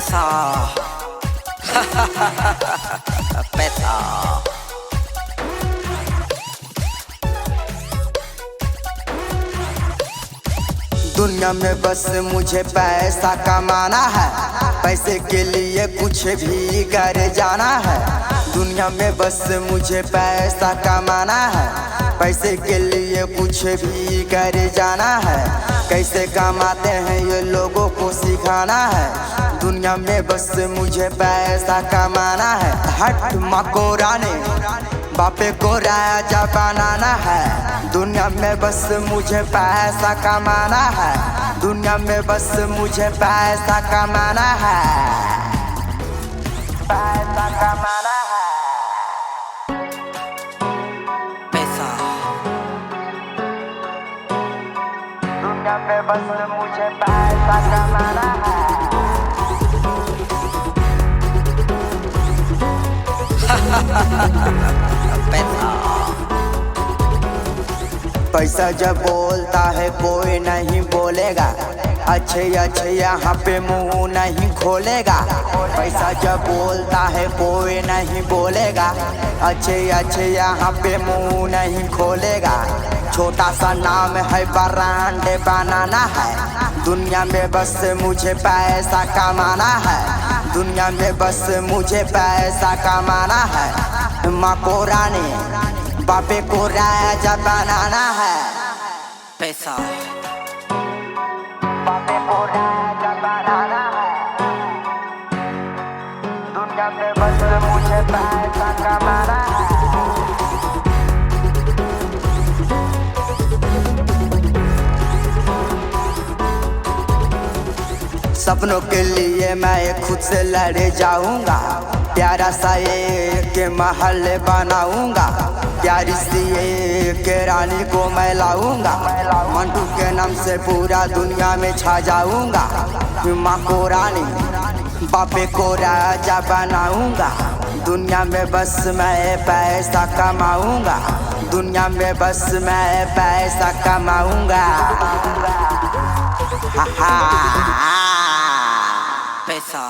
पैसा पैसा। दुनिया में बस मुझे पैसा कमाना है, पैसे के लिए कुछ भी कर जाना है। दुनिया में बस मुझे पैसा कमाना है, पैसे के लिए कुछ भी कर जाना है। कैसे कमाते हैं ये लोगों को सिखाना है। दुनिया में बस मुझे पैसा कमाना है। हट मकोराने बापे को राजा बनाना है। दुनिया में बस मुझे पैसा कमाना है। दुनिया में बस मुझे पैसा कमाना है। पैसा कमाना है। पैसा। दुनिया में बस मुझे पैसा कमाना है। पैसा। पैसा जब बोलता है कोई नहीं बोलेगा, अच्छे अच्छे यहाँ पे मुंह नहीं खोलेगा। पैसा जब बोलता है कोई नहीं बोलेगा, अच्छे अच्छे यहाँ पे मुंह नहीं खोलेगा। छोटा सा नाम है ब्रांड बनाना है। दुनिया में बस मुझे पैसा कमाना है। दुनिया में बस मुझे पैसा कमाना है। माँ को रानी बापे को राजा बनाना है। पैसा। बापे को राजा बनाना है। दुनिया में बस मुझे पैसा कमाना है। सपनों के लिए मैं खुद से लड़ जाऊंगा। प्यारा सा एक महल बनाऊंगा। प्यारी सी एक रानी को मैं लाऊंगा। मंटू के नाम से पूरा दुनिया में छा जाऊंगा। माँ को रानी बापे को राजा बनाऊंगा। दुनिया में बस मैं पैसा कमाऊंगा। दुनिया में बस मैं पैसा कमाऊंगा। पैसा।